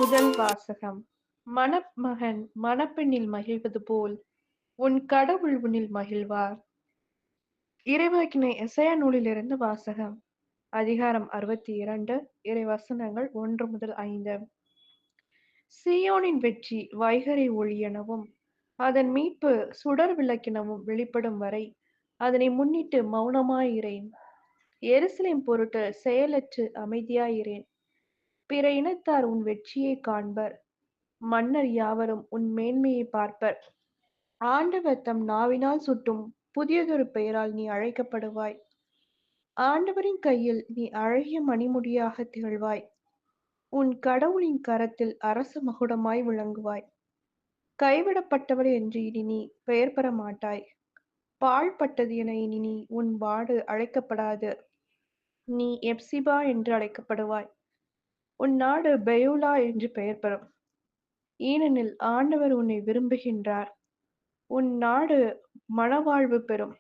முதல் வாசகம். மணமகன் மணப்பெண்ணில் மகிழ்வது போல் உன் கடவுள் உன்னில் மகிழ்வார். இறைவாக்கினை எசையா நூலிலிருந்து வாசகம். அதிகாரம் 62, இறைவசனங்கள் 1 முதல் 5. சீயோனின் வெற்றி வைகறை ஒளியெனவும் அதன் மீட்பு சுடர் விளக்கெனவும் வெளிப்படும் வரை அதனை முன்னிட்டு மௌனமாயிரேன். எருசலேம் பொருட்டு செயலற்று அமைதியாயிரேன். பிற இனத்தார் உன் வெற்றியைக் காண்பர். மன்னர் யாவரும் உன் மேன்மையை பார்ப்பர். ஆண்டவர் தம் நாவினால் சுட்டும் புதியதொரு பெயரால் நீ அழைக்கப்படுவாய். ஆண்டவரின் கையில் நீ அழகிய மணிமுடியாக திகழ்வாய். உன் கடவுளின் கரத்தில் அரச மகுடமாய் விளங்குவாய். கைவிடப்பட்டவர் என்று இனி நீ பெயர் பெற மாட்டாய். பாழ்பட்டது என இனி நீ உன் வாடு அழைக்கப்படாது. நீ எப்சிபா என்று அழைக்கப்படுவாய். உன் நாடு பெயுலா என்று பெயர் பெறும். ஏனெனில் ஆண்டவர் உன்னை விரும்புகின்றார். உன் நாடு மணவாழ்வு பெறும்.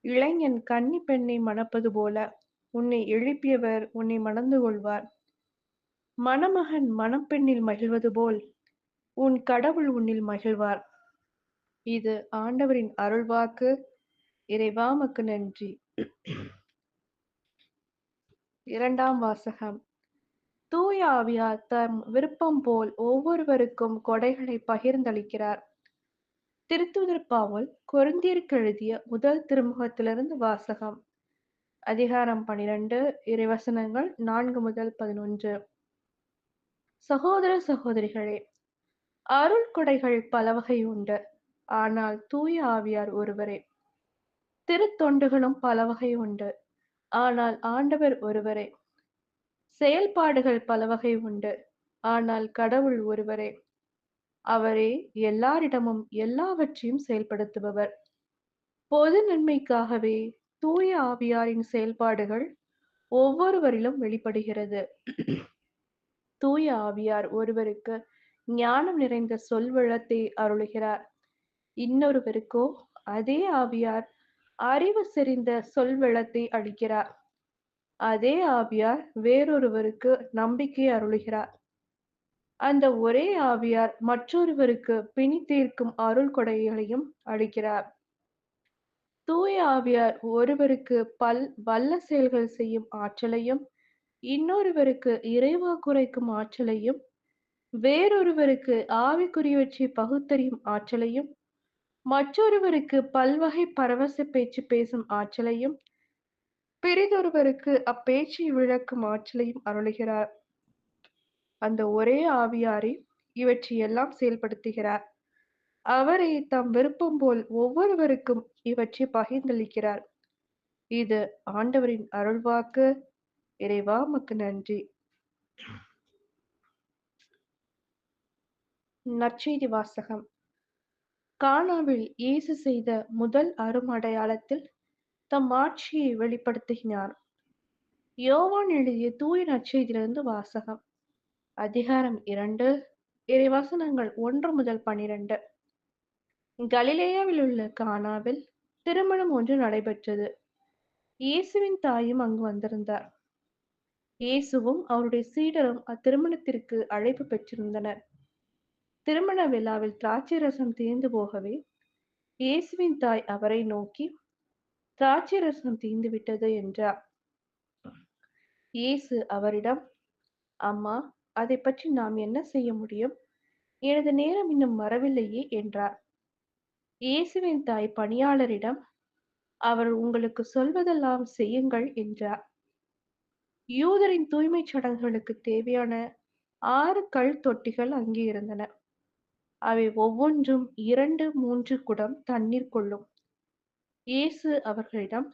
இளைஞன் கன்னி பெண்ணை மணப்பது போல உன்னை எழுப்பியவர் உன்னை மணந்து கொள்வார். மணமகன் மணப்பெண்ணில் மகிழ்வது போல் உன் கடவுள் உன்னில் மகிழ்வார். இது ஆண்டவரின் அருள்வாக்கு. இறைவா உமக்கு நன்றி. இரண்டாம் வாசகம். தூய ஆவியார் தம் விருப்பம் போல் ஒவ்வொருவருக்கும் கொடைகளை பகிர்ந்தளிக்கிறார். திருத்தூதர் பவுல் கொரிந்தியருக்கு எழுதிய முதல் திருமுகத்திலிருந்து வாசகம். அதிகாரம் 12, இறைவசனங்கள் 4 முதல் 11. சகோதர சகோதரிகளே, அருள் கொடைகள் பலவகை உண்டு, ஆனால் தூய ஆவியார் ஒருவரே. திருத்தொண்டுகளும் பலவகை உண்டு, ஆனால் ஆண்டவர் ஒருவரே. செயல்பாடுகள் பலவகை உண்டு, ஆனால் கடவுள் ஒருவரே. அவரே எல்லாரிடமும் எல்லாவற்றையும் செயல்படுத்துபவர். பொது நன்மைக்காகவே தூய ஆவியாரின் செயல்பாடுகள் ஒவ்வொருவரிலும் வெளிப்படுகிறது. தூய ஆவியார் ஒருவருக்கு ஞானம் நிறைந்த சொல்வளத்தை அருளுகிறார். இன்னொருவருக்கோ அதே ஆவியார் அறிவு செறிந்த சொல்வளத்தை அளிக்கிறார். அதே ஆவியார் வேறொருவருக்கு நம்பிக்கை அருளுகிறார். அந்த ஒரே ஆவியார் மற்றொருவருக்கு பிணி தீர்க்கும் அருள் கொடைகளையும் அளிக்கிறார். தூய ஆவியார் ஒருவருக்கு வல்ல செயல்கள் செய்யும் ஆற்றலையும், இன்னொருவருக்கு இறைவாக்குரைக்கும் ஆற்றலையும், வேறொருவருக்கு ஆவிக்குரியவற்றை பகுத்தறியும் ஆற்றலையும், மற்றொருவருக்கு பல்வகை பரவச பேச்சு பேசும் ஆற்றலையும், பிறிதொருவருக்கு அப்பேச்சை விளக்கும் ஆற்றலையும் அருளுகிறார். அந்த ஒரே ஆவியாரே இவற்றை எல்லாம் செயல்படுத்துகிறார். அவரே தம் விருப்பம் போல் ஒவ்வொருவருக்கும் இவற்றை பகிர்ந்தளிக்கிறார். இது ஆண்டவரின் அருள்வாக்கு. இறைவா உமக்கு நன்றி. நற்செய்தி வாசகம். கானாவில் இயேசு செய்த முதல் அருமடையாளத்தில் தம் ஆட்சியை வெளிப்படுத்துகிறார். யோவான் எழுதிய தூய நற்செய்தியிலிருந்து வாசகம். அதிகாரம் 2, இறைவசனங்கள் 1 முதல் 12. கலிலேயாவில் உள்ள கானாவில் திருமணம் ஒன்று நடைபெற்றது. இயேசுவின் தாயும் அங்கு வந்திருந்தார். இயேசுவும் அவருடைய சீடரும் அத்திருமணத்திற்கு அழைப்பு பெற்றிருந்தனர். திருமண விழாவில் திராட்சை ரசம் தீர்ந்து போகவே இயேசுவின் தாய் அவரை நோக்கி, திராட்சை ரசம் தீர்ந்து விட்டது என்றார். இயேசு அவரிடம், அம்மா, அதை பற்றி நாம் என்ன செய்ய முடியும்? எனது நேரம் இன்னும் வரவில்லையே என்றார். இயேசுவின் தாய் பணியாளரிடம், அவர் உங்களுக்கு சொல்வதெல்லாம் செய்யுங்கள் என்றார். யூதரின் தூய்மைச் சடங்குகளுக்கு தேவையான 6 கல் தொட்டிகள் அங்கே இருந்தன. அவை ஒவ்வொன்றும் 2, 3 குடம் தண்ணீர் கொள்ளும். இயேசு அவர்களிடம்,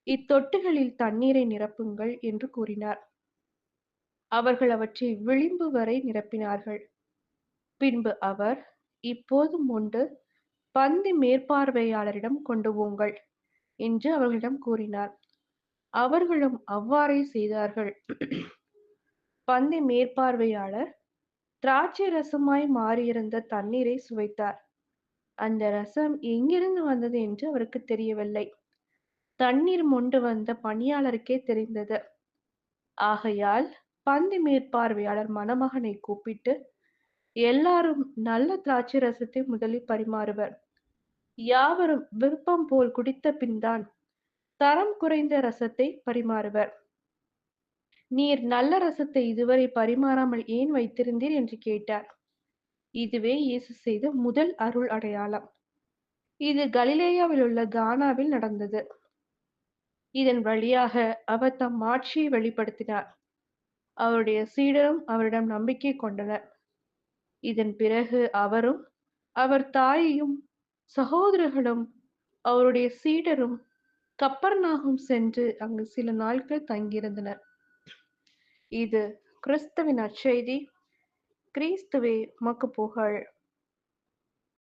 இத்தொட்டிகளில் தண்ணீரை நிரப்புங்கள் என்று கூறினார். அவர்கள் அவற்றை விளிம்பு வரை நிரப்பினார்கள். பின்பு அவர், இப்போது மொண்டு பந்தி மேற்பார்வையாளரிடம் கொண்டு போங்கள் என்று அவர்களிடம் கூறினார். அவர்களும் அவ்வாறே செய்தார்கள். பந்தி மேற்பார்வையாளர் திராட்சை ரசமாய் மாறியிருந்த தண்ணீரை சுவைத்தார். அந்த ரசம் எங்கிருந்து வந்தது என்று அவருக்கு தெரியவில்லை. தண்ணீர் மொண்டு வந்த பணியாளருக்கே தெரிந்தது. ஆகையால் பந்தி மேற்பார்வையாளர் மணமகனை கூப்பிட்டு, எல்லாரும் நல்ல திராட்சை ரசத்தை முதலில் பரிமாறுவர். யாவரும் விருப்பம் போல் குடித்த பின்தான் தரம் குறைந்த ரசத்தை பரிமாறுவர். நீர் நல்ல ரசத்தை இதுவரை பரிமாறாமல் ஏன் வைத்திருந்தீர் என்று கேட்டார். இதுவே இயேசு செய்த முதல் அருள் அடையாளம். இது கலிலேயாவில் உள்ள கானாவில் நடந்தது. இதன் வழியாக அவர் தம் மாட்சியை வெளிப்படுத்தினார். அவருடைய சீடரும் அவரிடம் நம்பிக்கை கொண்டனர். இதன் பிறகு அவரும் அவர் தாயும் சகோதரர்களும் அவருடைய சீடரும் கப்பர்நாகும் சென்று அங்கு சில நாட்கள் தங்கியிருந்தனர். இது கிறிஸ்துவின் நற்செய்தி. கிறிஸ்துவே உமக்கு புகழ்.